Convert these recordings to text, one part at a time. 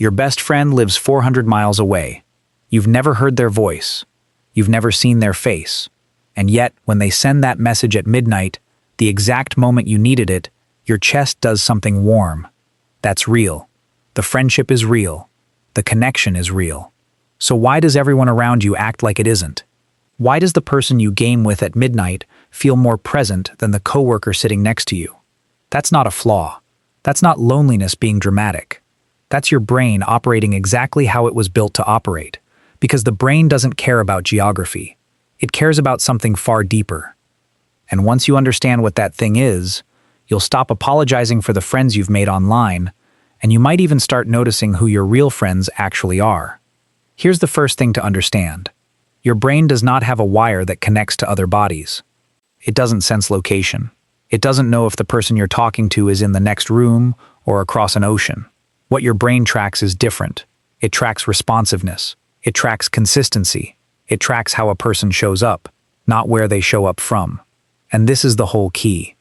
Your best friend lives 400 miles away. You've never heard their voice. You've never seen their face. And yet, when they send that message at midnight, the exact moment you needed it, your chest does something warm. That's real. The friendship is real. The connection is real. So why does everyone around you act like it isn't? Why does the person you game with at midnight feel more present than the coworker sitting next to you? That's not a flaw. That's not loneliness being dramatic. That's your brain operating exactly how it was built to operate, because the brain doesn't care about geography. It cares about something far deeper. And once you understand what that thing is, you'll stop apologizing for the friends you've made online, and you might even start noticing who your real friends actually are. Here's the first thing to understand. Your brain does not have a wire that connects to other bodies. It doesn't sense location. It doesn't know if the person you're talking to is in the next room or across an ocean. What your brain tracks is different. It tracks responsiveness. It tracks consistency. It tracks how a person shows up, not where they show up from. And this is the whole key.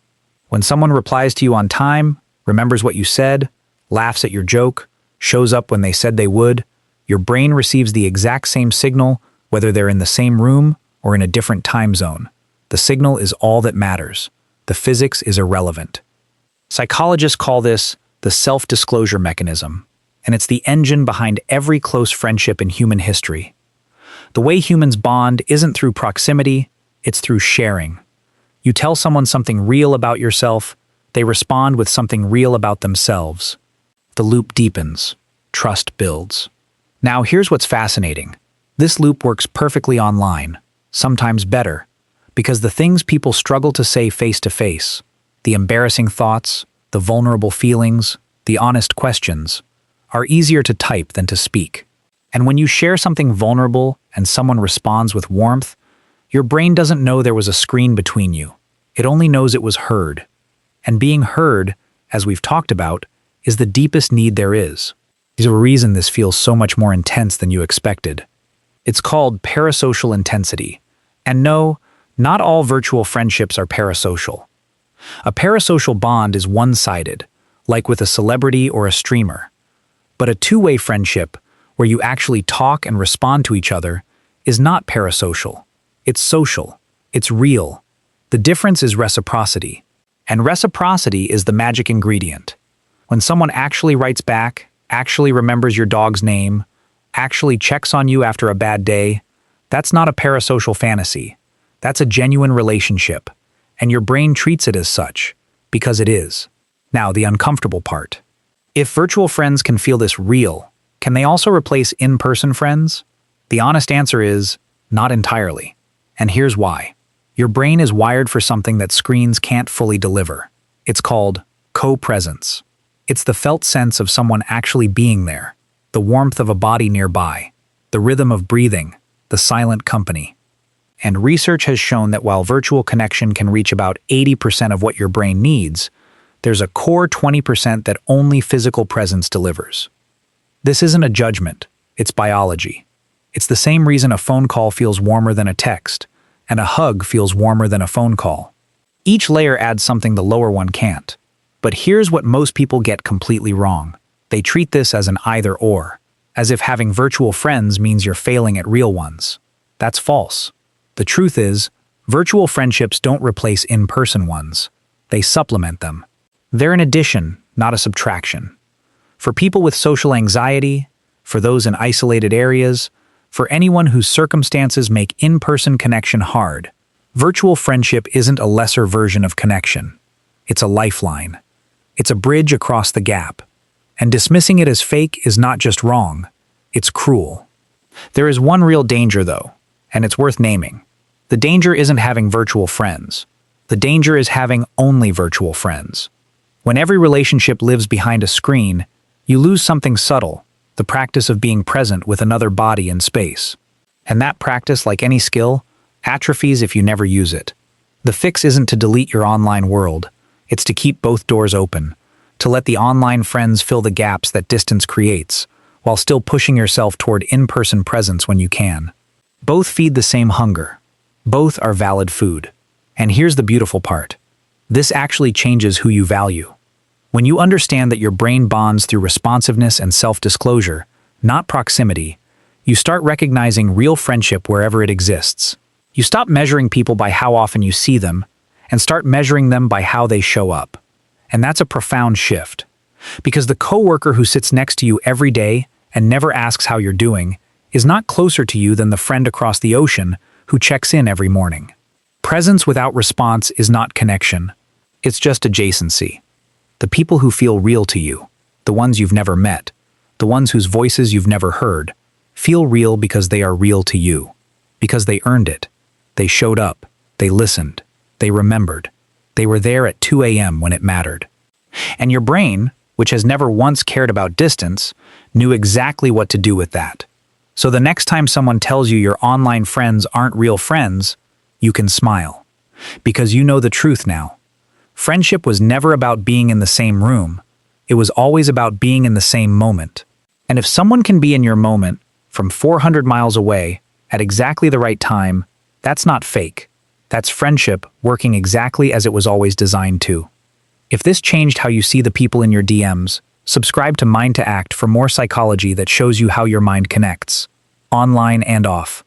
When someone replies to you on time, remembers what you said, laughs at your joke, shows up when they said they would, your brain receives the exact same signal whether they're in the same room or in a different time zone. The signal is all that matters. The physics is irrelevant. Psychologists call this the self-disclosure mechanism, and it's the engine behind every close friendship in human history. The way humans bond isn't through proximity, it's through sharing. You tell someone something real about yourself, they respond with something real about themselves. The loop deepens. Trust builds. Now here's what's fascinating. This loop works perfectly online, sometimes better, because the things people struggle to say face-to-face, the embarrassing thoughts, the vulnerable feelings, the honest questions, are easier to type than to speak. And when you share something vulnerable and someone responds with warmth, your brain doesn't know there was a screen between you. It only knows it was heard. And being heard, as we've talked about, is the deepest need there is. There's a reason this feels so much more intense than you expected. It's called parasocial intensity. And no, not all virtual friendships are parasocial. A parasocial bond is one-sided, like with a celebrity or a streamer. But a two-way friendship, where you actually talk and respond to each other, is not parasocial. It's social. It's real. The difference is reciprocity. And reciprocity is the magic ingredient. When someone actually writes back, actually remembers your dog's name, actually checks on you after a bad day, that's not a parasocial fantasy. That's a genuine relationship. And your brain treats it as such, because it is. Now, the uncomfortable part. If virtual friends can feel this real, can they also replace in-person friends? The honest answer is, not entirely. And here's why. Your brain is wired for something that screens can't fully deliver. It's called co-presence. It's the felt sense of someone actually being there, the warmth of a body nearby, the rhythm of breathing, the silent company. And research has shown that while virtual connection can reach about 80% of what your brain needs, there's a core 20% that only physical presence delivers. This isn't a judgment, it's biology. It's the same reason a phone call feels warmer than a text, and a hug feels warmer than a phone call. Each layer adds something the lower one can't. But here's what most people get completely wrong. They treat this as an either-or, as if having virtual friends means you're failing at real ones. That's false. The truth is, virtual friendships don't replace in-person ones. They supplement them. They're an addition, not a subtraction. For people with social anxiety, for those in isolated areas, for anyone whose circumstances make in-person connection hard, virtual friendship isn't a lesser version of connection. It's a lifeline. It's a bridge across the gap. And dismissing it as fake is not just wrong, it's cruel. There is one real danger, though, and it's worth naming. The danger isn't having virtual friends. The danger is having only virtual friends. When every relationship lives behind a screen, you lose something subtle, the practice of being present with another body in space. And that practice, like any skill, atrophies if you never use it. The fix isn't to delete your online world, it's to keep both doors open, to let the online friends fill the gaps that distance creates, while still pushing yourself toward in-person presence when you can. Both feed the same hunger. Both are valid food. And here's the beautiful part. This actually changes who you value. When you understand that your brain bonds through responsiveness and self-disclosure, not proximity, you start recognizing real friendship wherever it exists. You stop measuring people by how often you see them and start measuring them by how they show up. And that's a profound shift. Because the coworker who sits next to you every day and never asks how you're doing is not closer to you than the friend across the ocean who checks in every morning. Presence without response is not connection. It's just adjacency. The people who feel real to you, the ones you've never met, the ones whose voices you've never heard, feel real because they are real to you. Because they earned it. They showed up. They listened. They remembered. They were there at 2 a.m. when it mattered. And your brain, which has never once cared about distance, knew exactly what to do with that. So the next time someone tells you your online friends aren't real friends, you can smile. Because you know the truth now. Friendship was never about being in the same room. It was always about being in the same moment. And if someone can be in your moment, from 400 miles away, at exactly the right time, that's not fake. That's friendship working exactly as it was always designed to. If this changed how you see the people in your DMs, subscribe to MindToAct for more psychology that shows you how your mind connects, online and off.